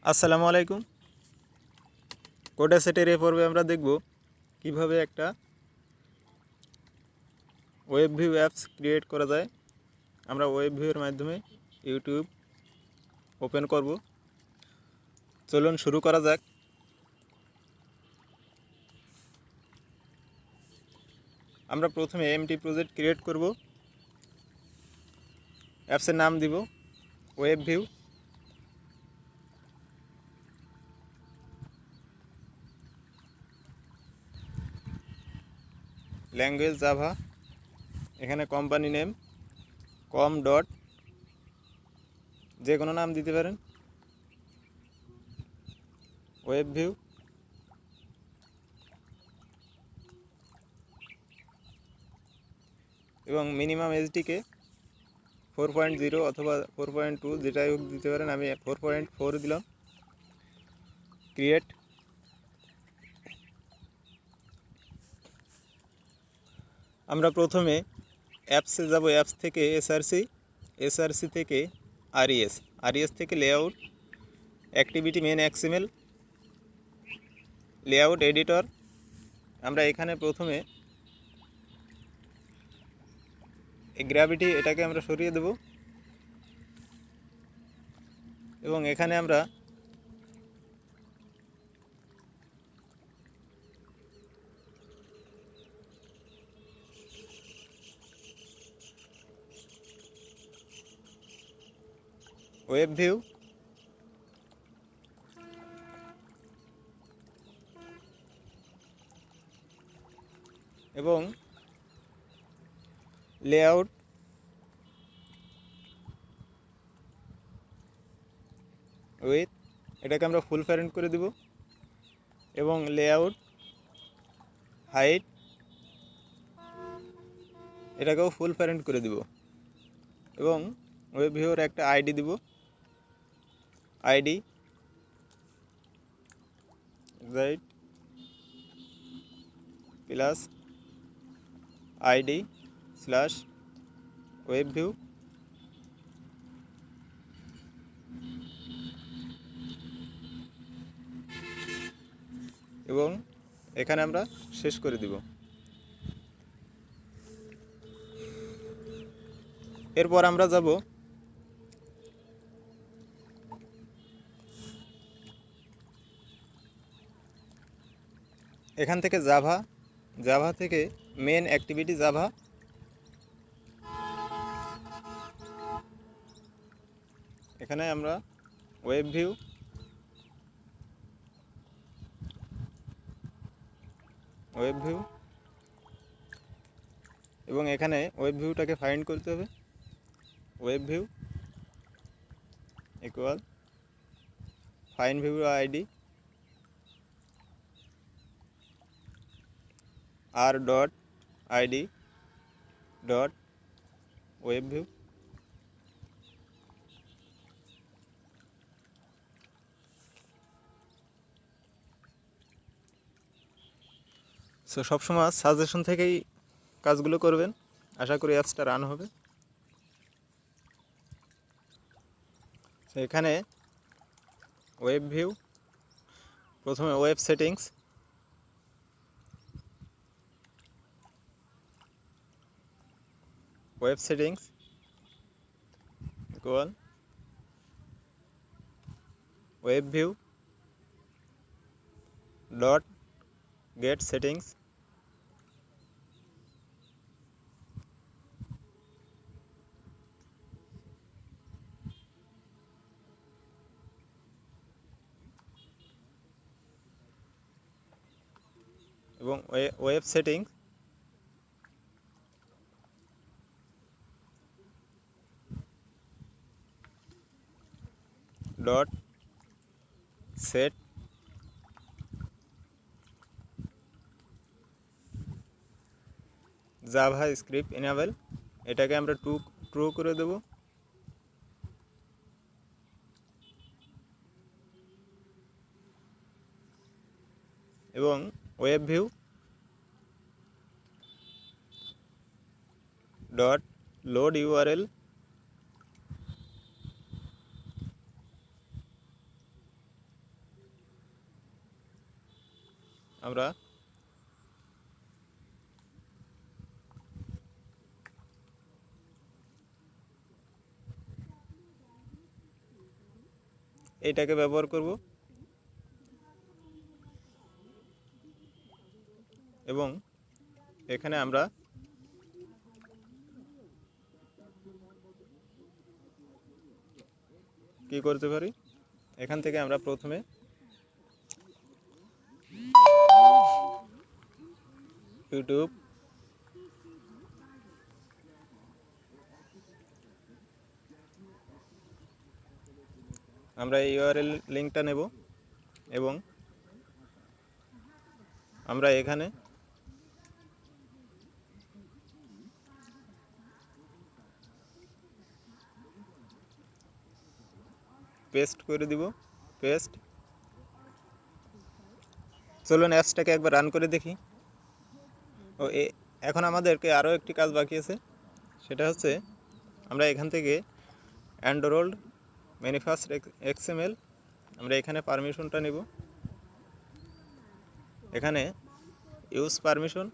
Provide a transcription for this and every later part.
আসসালামু আলাইকুম। কোড অ্যাসেটের এই পর্বে আমরা দেখব কিভাবে একটা ওয়েব ভিউ অ্যাপস ক্রিয়েট করা যায়। আমরা ওয়েব ভিউয়ের মাধ্যমে ইউটিউব ওপেন করব। চলুন শুরু করা যাক। আমরা প্রথমে এমটি প্রজেক্ট ক্রিয়েট করব। অ্যাপসের নাম দিব ওয়েব ভিউ। Language Java. এখানে কোম্পানি নেম কম ডট, যে কোনো নাম দিতে পারেন। Web view. এবং মিনিমাম এইচডিকে 4.0 অথবা 4.2 যেটাই হোক দিতে পারেন। আমি 4.4 দিলাম। ক্রিয়েট। আমরা প্রথমে অ্যাপসে যাব। অ্যাপস থেকে এসআরসি থেকে আরইএস থেকে layout, activity main XML, layout editor. আমরা এখানে প্রথমে গ্র্যাভিটি এটাকে আমরা সরিয়ে দেব এবং এখানে আমরা ওয়েব ভিউ এবং লেআউট উইথ এটাকে আমরা ফুল প্যারেন্ট করে দেব এবং লেআউট হাইট এটাকেও ফুল প্যারেন্ট করে দেব এবং ওয়েব ভিউর একটা আইডি দিব। ID right plus ID slash web view. এবং এখানে আমরা শেষ করে দিব। এরপর আমরা যাব এখান থেকে জাভা থেকে মেন অ্যাক্টিভিটি জাভা। এখানে আমরা ওয়েব ভিউ এবং এখানে ওয়েব ভিউটাকে ফাইন্ড করতে হবে। Web view equal find view ID R dot ID dot web view. So সবসময় সাজেশন থেকেই কাজগুলো করবেন। আশা করি অ্যাপসটা রান হবে। এখানে ওয়েব ভিউ, প্রথমে web settings, equal web view dot get settings. এবং web settings dot set JavaScript enable. এটাকে আমরা ট্রু করে দেব এবং web view dot load URL আমরা এইটাকে ব্যবহার করব এবং এখানে আমরা কি করতে পারি, এখান থেকে আমরা প্রথমে ইউটিউব আমরা এই ইউআরএল লিঙ্কটা নেব এবং আমরা এখানে পেস্ট করে দিব। পেস্ট। চলুন অ্যাপসটাকে একবার রান করে দেখি। এখন আমাদেরকে আরও একটি কাজ বাকি আছে, সেটা হচ্ছে আমরা এখান থেকে অ্যান্ড্রয়েড ম্যানিফেস্ট এক্সএমএল আমরা এখানে পারমিশনটা নেব। এখানে use permission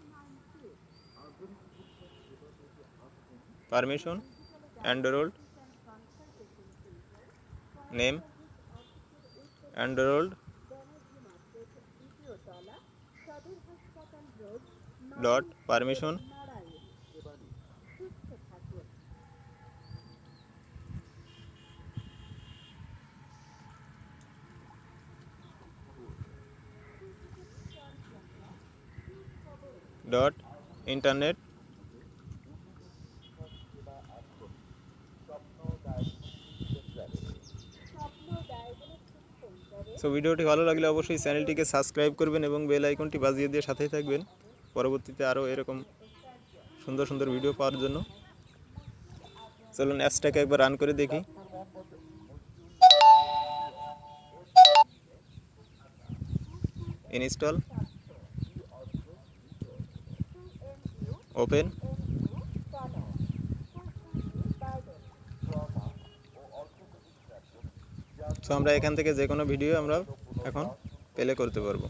Android name Android dot permission dot internet. So ভিডিওটি ভালো লাগলে অবশ্যই চ্যানেলটিকে সাবস্ক্রাইব করবেন এবং বেল আইকনটি বাজিয়ে দিয়ে সাথেই থাকবেন পরবর্তীতে আরও এরকম সুন্দর সুন্দর ভিডিও পাওয়ার জন্য। চলুন অ্যাপসটাকে একবার রান করে দেখি। Install, open. সো আমরা এখান থেকে যে কোনো ভিডিও আমরা এখন প্লে করতে পারবো।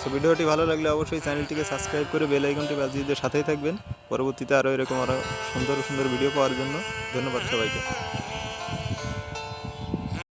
সো ভিডিওটি ভালো লাগলে অবশ্যই চ্যানেলটিকে সাবস্ক্রাইব করে বেল আইকনটি বাজিয়ে দিয়ে সাথেই থাকবেন পরবর্তীতে আরও এরকম আরও সুন্দর সুন্দর ভিডিও পাওয়ার জন্য। ধন্যবাদ সবাইকে।